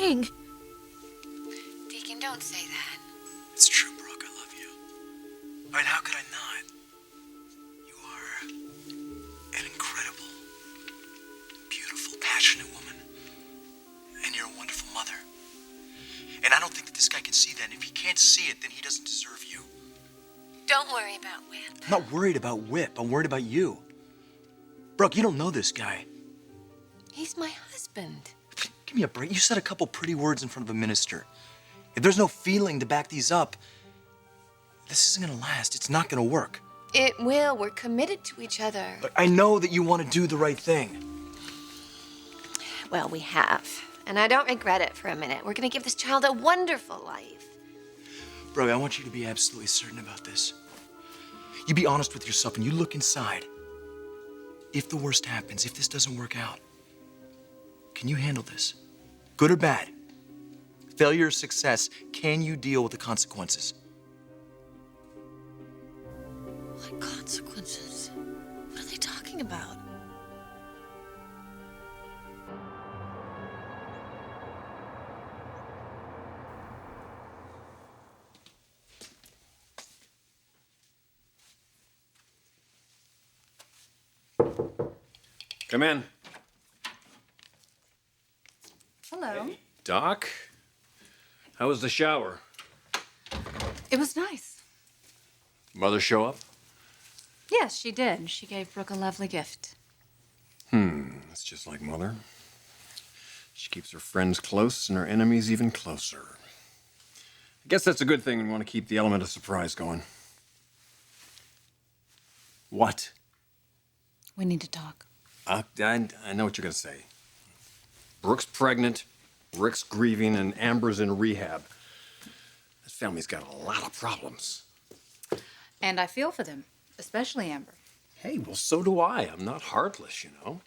saying? Deacon, don't say that. It's true, Brooke. I love you. I mean, how could I not? You are an incredible, beautiful, passionate woman. And you're a wonderful mother. And I don't think that this guy can see that. And if he can't see it, then he doesn't deserve you. Don't worry about Whip. I'm not worried about Whip. I'm worried about you. Brooke, you don't know this guy. He's my husband. Give me a break. You said a couple pretty words in front of a minister. If there's no feeling to back these up, this isn't gonna last. It's not gonna work. It will. We're committed to each other. But I know that you want to do the right thing. Well, we have. And I don't regret it for a minute. We're gonna give this child a wonderful life. Bro, I want you to be absolutely certain about this. You be honest with yourself and you look inside. If the worst happens, if this doesn't work out, can you handle this? Good or bad? Failure or success, can you deal with the consequences? What consequences? What are they talking about? Come in. Hello. Hey, Doc, how was the shower? It was nice. Mother show up? Yes, she did. She gave Brooke a lovely gift. That's just like Mother. She keeps her friends close and her enemies even closer. I guess that's a good thing when we want to keep the element of surprise going. What? We need to talk. I know what you're going to say. Brooke's pregnant, Rick's grieving, and Amber's in rehab. This family's got a lot of problems. And I feel for them, especially Amber. Hey, well, so do I. I'm not heartless, you know.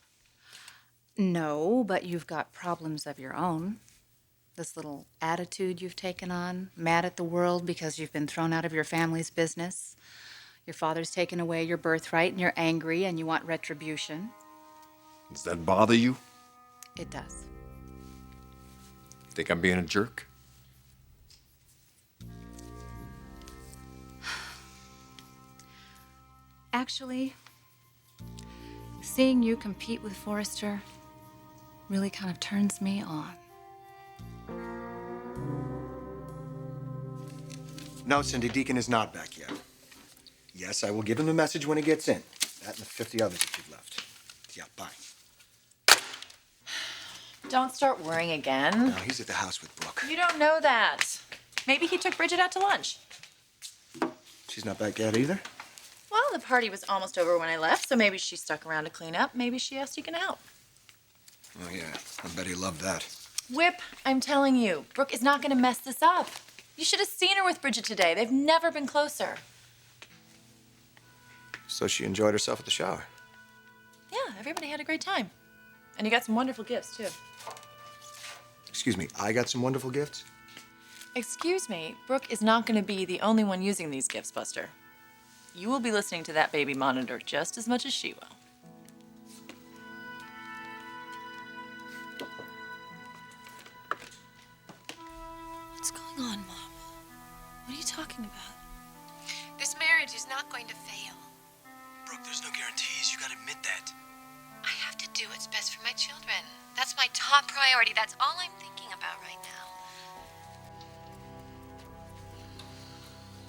No, but you've got problems of your own. This little attitude you've taken on, mad at the world because you've been thrown out of your family's business. Your father's taken away your birthright and you're angry and you want retribution. Does that bother you? It does. Think I'm being a jerk? Actually, seeing you compete with Forrester really kind of turns me on. No, Cindy, Deacon is not back yet. Yes, I will give him the message when he gets in. That and the 50 others that you've left. Yeah, bye. Don't start worrying again. No, he's at the house with Brooke. You don't know that. Maybe he took Bridget out to lunch. She's not back yet either? Well, the party was almost over when I left, so maybe she stuck around to clean up. Maybe she asked Deacon to help. Oh, yeah. I bet he loved that. Whip, I'm telling you, Brooke is not going to mess this up. You should have seen her with Bridget today. They've never been closer. So she enjoyed herself at the shower. Yeah, everybody had a great time. And you got some wonderful gifts, too. Excuse me, I got some wonderful gifts? Excuse me, Brooke is not going to be the only one using these gifts, Buster. You will be listening to that baby monitor just as much as she will. What's going on, Mom? What are you talking about? This marriage is not going to fail. Brooke, there's no guarantees. You gotta admit that. I have to do what's best for my children. That's my top priority. That's all I'm thinking about right now.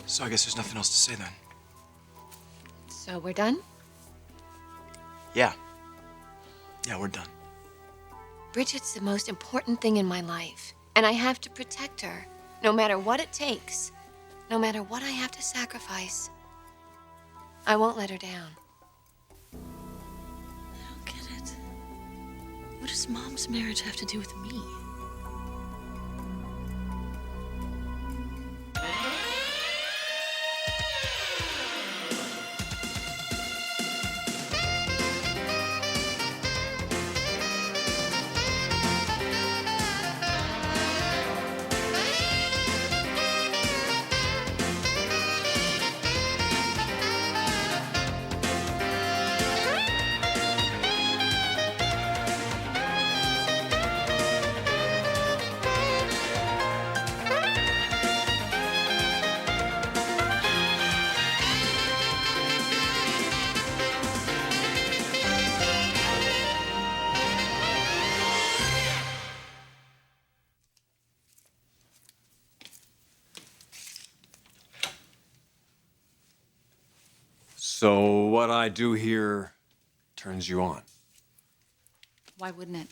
So I guess there's nothing else to say then. So we're done? Yeah. Yeah, we're done. Bridget's the most important thing in my life, and I have to protect her, no matter what it takes, no matter what I have to sacrifice. I won't let her down. I don't get it. What does Mom's marriage have to do with me? So what I do here turns you on. Why wouldn't it?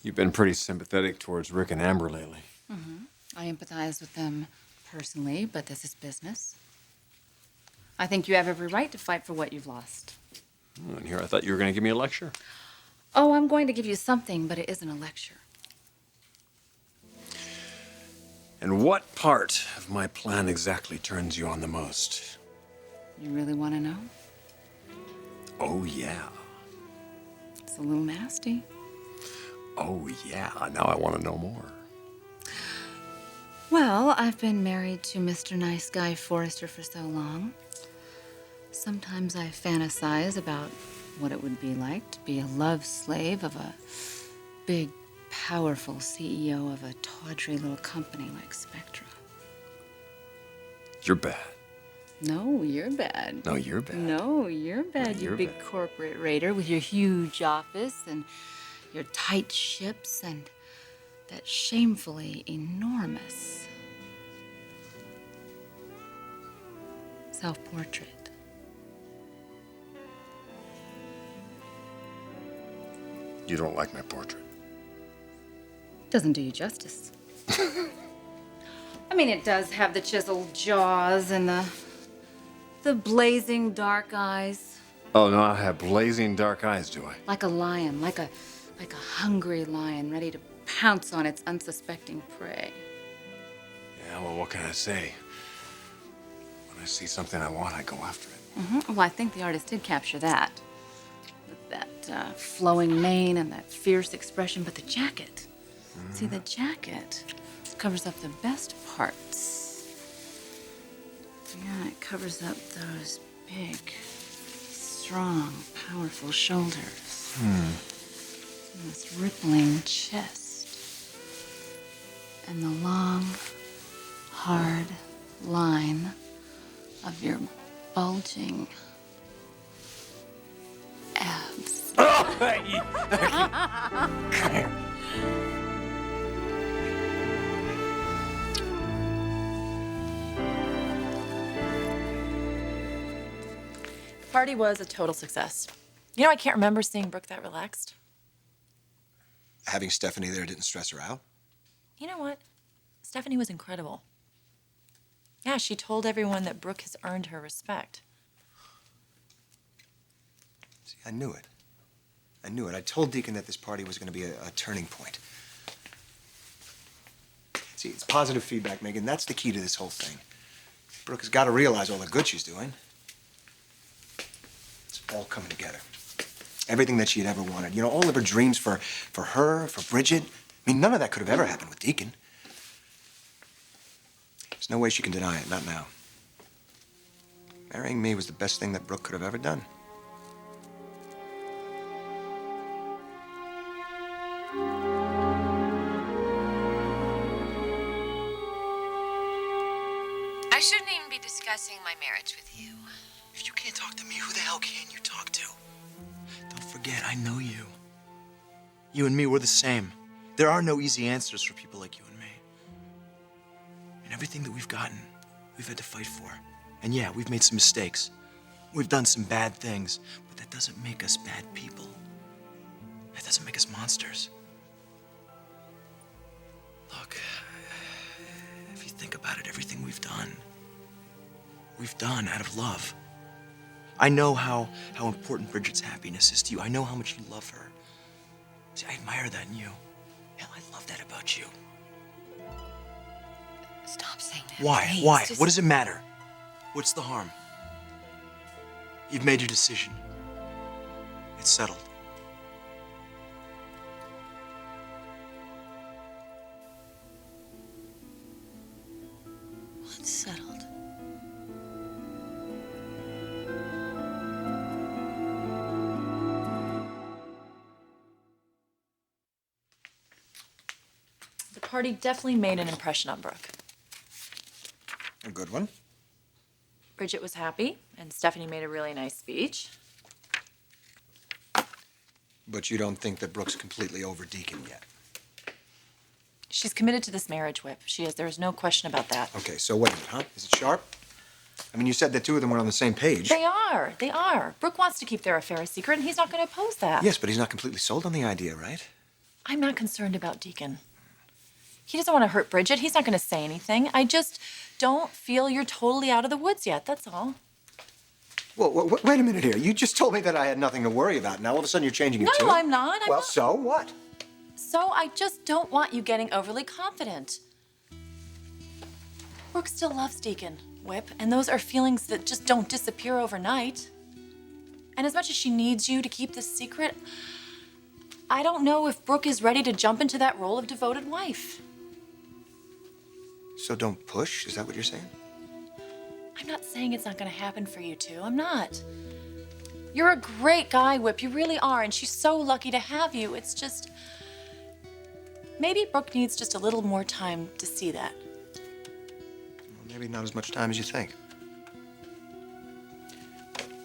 You've been pretty sympathetic towards Rick and Amber lately. I empathize with them personally, but this is business. I think you have every right to fight for what you've lost. And here I thought you were going to give me a lecture. Oh, I'm going to give you something, but it isn't a lecture. And what part of my plan exactly turns you on the most? You really want to know? Oh, yeah. It's a little nasty. Oh, yeah. Now I want to know more. Well, I've been married to Mr. Nice Guy Forrester for so long. Sometimes I fantasize about what it would be like to be a love slave of a big, powerful CEO of a tawdry little company like Spectra. You're bad. No, you're bad. No, you're bad. No, you're bad, No, you you're big bad. corporate raider with your huge office and your tight ships and that shamefully enormous self-portrait. You don't like my portrait. Doesn't do you justice. I mean, it does have the chiseled jaws and the blazing dark eyes. Oh, no, I have blazing dark eyes, do I? Like a lion, like a hungry lion ready to pounce on its unsuspecting prey. Yeah, well, what can I say? When I see something I want, I go after it. Well, I think the artist did capture that. With that flowing mane and that fierce expression, but the jacket. See, the jacket covers up the best parts. Yeah, it covers up those big, strong, powerful shoulders. And this rippling chest. And the long, hard line of your bulging abs. The party was a total success. You know, I can't remember seeing Brooke that relaxed. Having Stephanie there didn't stress her out? You know what? Stephanie was incredible. Yeah, she told everyone that Brooke has earned her respect. See, I knew it. I knew it. I told Deacon that this party was going to be a turning point. See, it's positive feedback, Megan. That's the key to this whole thing. Brooke has got to realize all the good she's doing. It's all coming together. Everything that she had ever wanted. You know, all of her dreams for her, for Bridget. I mean, none of that could have ever happened with Deacon. There's no way she can deny it, not now. Marrying me was the best thing that Brooke could have ever done. I shouldn't even be discussing my marriage with you. If you can't talk to me, who the hell can you talk to? Don't forget, I know you. You and me, we're the same. There are no easy answers for people like you and me. And everything that we've gotten, we've had to fight for. And yeah, we've made some mistakes. We've done some bad things, but that doesn't make us bad people. That doesn't make us monsters. Look, if you think about it, everything we've done out of love. I know how important Bridget's happiness is to you. I know how much you love her. See, I admire that in you. Hell, I love that about you. Stop saying that. Why? please. Why? Just- What does it matter? What's the harm? You've made your decision. It's settled. What's settled? The party definitely made an impression on Brooke. A good one. Bridget was happy, and Stephanie made a really nice speech. But you don't think that Brooke's completely over Deacon yet? She's committed to this marriage whip. She is. There is no question about that. Okay, so what is it, huh? Is it sharp? I mean, you said the two of them were on the same page. They are. They are. Brooke wants to keep their affair a secret, and he's not going to oppose that. Yes, but he's not completely sold on the idea, right? I'm not concerned about Deacon. He doesn't want to hurt Bridget. He's not going to say anything. I just don't feel you're totally out of the woods yet, that's all. Well, wait a minute here. You just told me that I had nothing to worry about. Now all of a sudden you're changing your tune. No, I'm not. Well, so what? So I just don't want you getting overly confident. Brooke still loves Deacon, Whip, and those are feelings that just don't disappear overnight. And as much as she needs you to keep this secret, I don't know if Brooke is ready to jump into that role of devoted wife. So don't push? Is that what you're saying? I'm not saying it's not going to happen for you two. I'm not. You're a great guy, Whip. You really are, and she's so lucky to have you. It's just... maybe Brooke needs just a little more time to see that. Well, maybe not as much time as you think.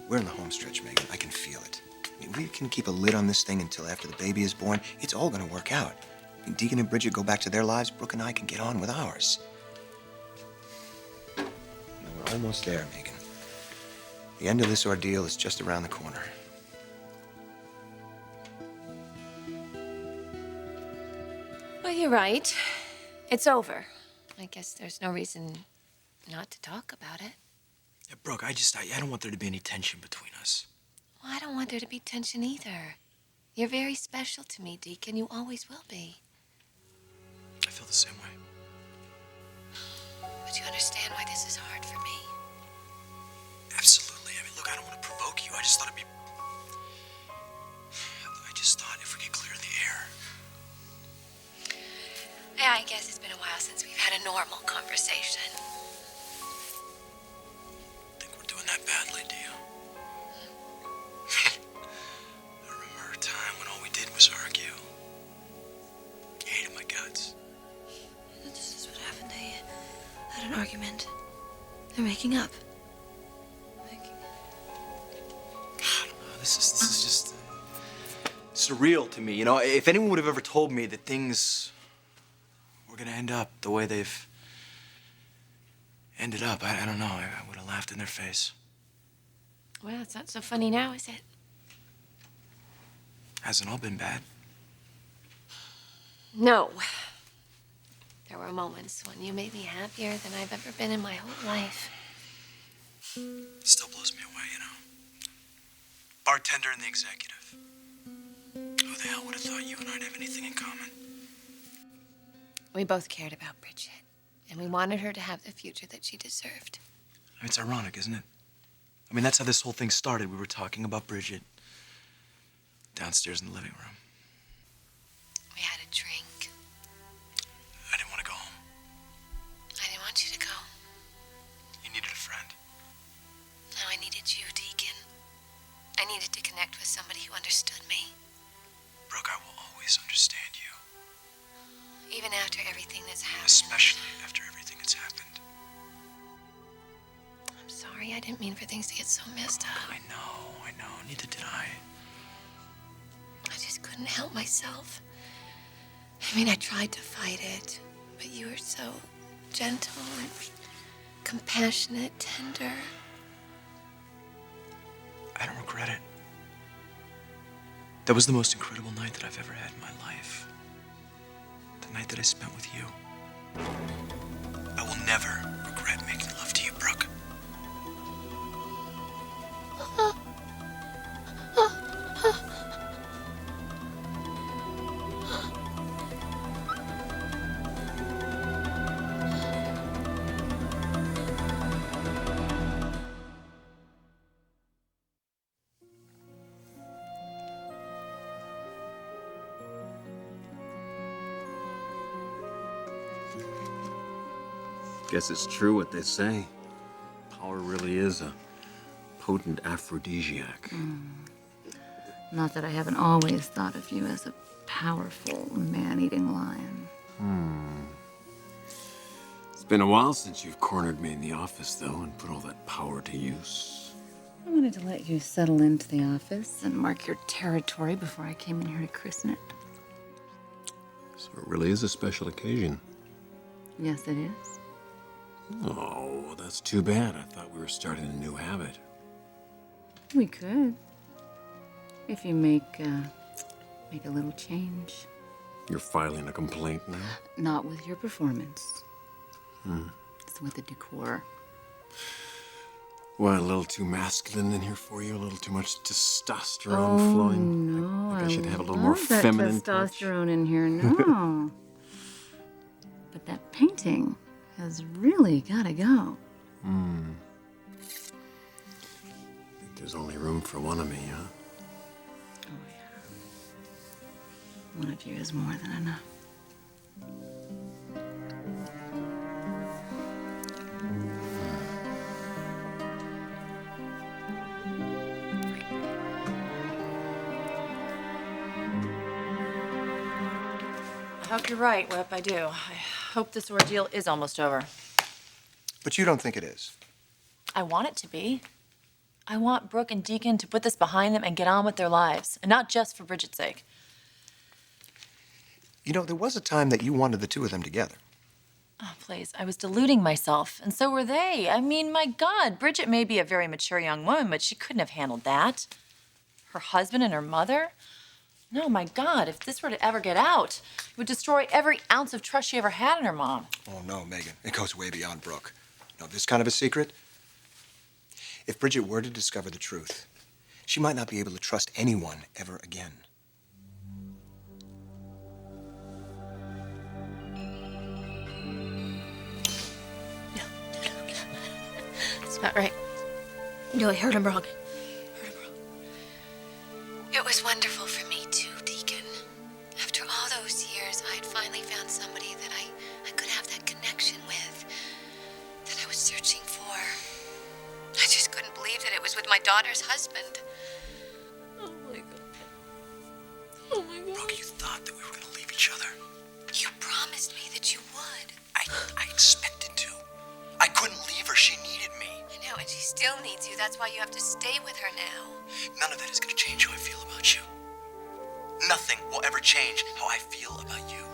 We're in the home stretch, Megan. I can feel it. I mean, we can keep a lid on this thing until after the baby is born. It's all going to work out. I mean, Deacon and Bridget go back to their lives. Brooke and I can get on with ours. We're almost there, Megan. The end of this ordeal is just around the corner. Well, you're right. It's over. I guess there's no reason not to talk about it. Yeah, Brooke, I don't want there to be any tension between us. Well, I don't want there to be tension either. You're very special to me, Deacon. You always will be. I feel the same way. But you understand why this is hard for me. Absolutely. I mean, look, I don't want to provoke you. I just thought if we could clear the air. Yeah, I guess it's been a while since we've had a normal conversation. Think we're doing that badly, do you? I remember a time when all we did was argue. You hated my guts. This is what happened. They had an argument. They're making up. I don't know. This is just surreal to me. You know, if anyone would have ever told me that things were gonna end up the way they've ended up, I don't know. I would have laughed in their face. Well, it's not so funny now, is it? Hasn't all been bad. No. There were moments when you made me happier than I've ever been in my whole life. Still blows me away, you know. Bartender and the executive. Who the hell would have thought you and I'd have anything in common? We both cared about Bridget, and we wanted her to have the future that she deserved. It's ironic, isn't it? I mean, that's how this whole thing started. We were talking about Bridget downstairs in the living room. We had a drink. I didn't want to go home. I didn't want you to go. You needed a friend. No, I needed you, Deacon. I needed to connect with somebody who understood me. Brooke, I will always understand you. Even after everything that's happened. Especially after everything that's happened. I'm sorry, I didn't mean for things to get so messed up. I know. Neither did I. I just couldn't help myself. I mean, I tried to fight it, but you were so gentle and compassionate, tender. I don't regret it. That was the most incredible night that I've ever had in my life. The night that I spent with you. I will never regret making love to you, Brooke. Guess it's true what they say. Power really is a potent aphrodisiac. Not that I haven't always thought of you as a powerful, man-eating lion. It's been a while since you've cornered me in the office, though, and put all that power to use. I wanted to let you settle into the office and mark your territory before I came in here to christen it. So it really is a special occasion. Yes, it is. Oh, that's too bad. I thought we were starting a new habit. We could. If you make a little change. You're filing a complaint now? Not with your performance. It's with the decor. What, a little too masculine in here for you? A little too much testosterone flowing? No, I think I should have a little more love that feminine touch. testosterone in here. No. But that painting has really got to go. I think there's only room for one of me, huh? Oh, yeah. One of you is more than enough. I hope you're right, Whip. I do. I hope this ordeal is almost over. But you don't think it is? I want it to be. I want Brooke and Deacon to put this behind them and get on with their lives, and not just for Bridget's sake. You know, there was a time that you wanted the two of them together. Oh, please. I was deluding myself, and so were they. I mean, my God, Bridget may be a very mature young woman, but she couldn't have handled that. Her husband and her mother? No, my God, if this were to ever get out, it would destroy every ounce of trust she ever had in her mom. Oh, no, Megan. It goes way beyond Brooke. No, this kind of a secret, if Bridget were to discover the truth, she might not be able to trust anyone ever again. That's not right. No, I heard him wrong. It was wonderful for me too, Deacon. After all those years, I had finally found somebody that I could have that connection with, that I was searching for. I just couldn't believe that it was with my daughter's husband. Oh my God. Oh my God. Brooke, you thought that we were going to leave each other. You promised me that you would. I expected to. I couldn't leave her. She needed me. I know, and she still needs you. That's why you have to stay with her now. None of that is going to change how I feel about you. Nothing will ever change how I feel about you.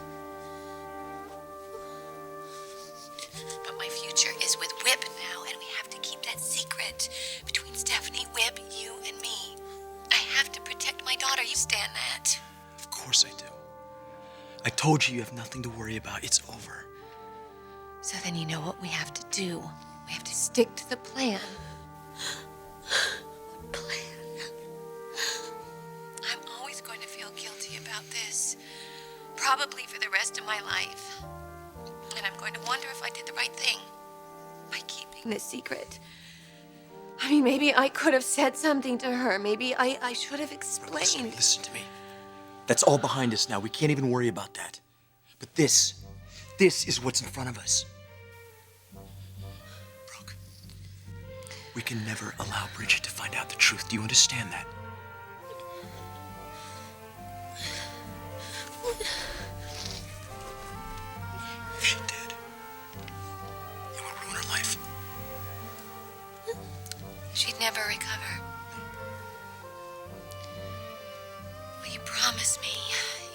But my future is with Whip now, and we have to keep that secret between Stephanie, Whip, you, and me. I have to protect my daughter. You stand that? Of course I do. I told you you have nothing to worry about. It's over. So then you know what we have to do. We have to stick to the plan. Plan. I'm always going to feel guilty about this. Probably for the rest of my life. And I'm going to wonder if I did the right thing by keeping this secret. I mean, maybe I could have said something to her. Maybe I should have explained. Listen to me. That's all behind us now. We can't even worry about that. But this is what's in front of us. Brooke, we can never allow Bridget to find out the truth. Do you understand that? If she did, it would ruin her life. She'd never recover. Will you promise me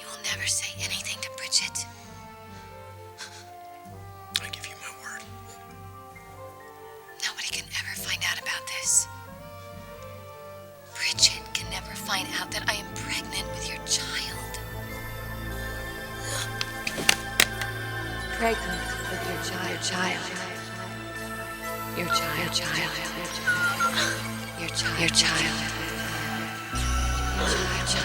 you will never say anything to Bridget? I give you my word. Nobody can ever find out about this. Bridget can never find out that I am pregnant with your child. Pregnant with your child. Your child. Your child. Your child. Your child. Your child. Your child.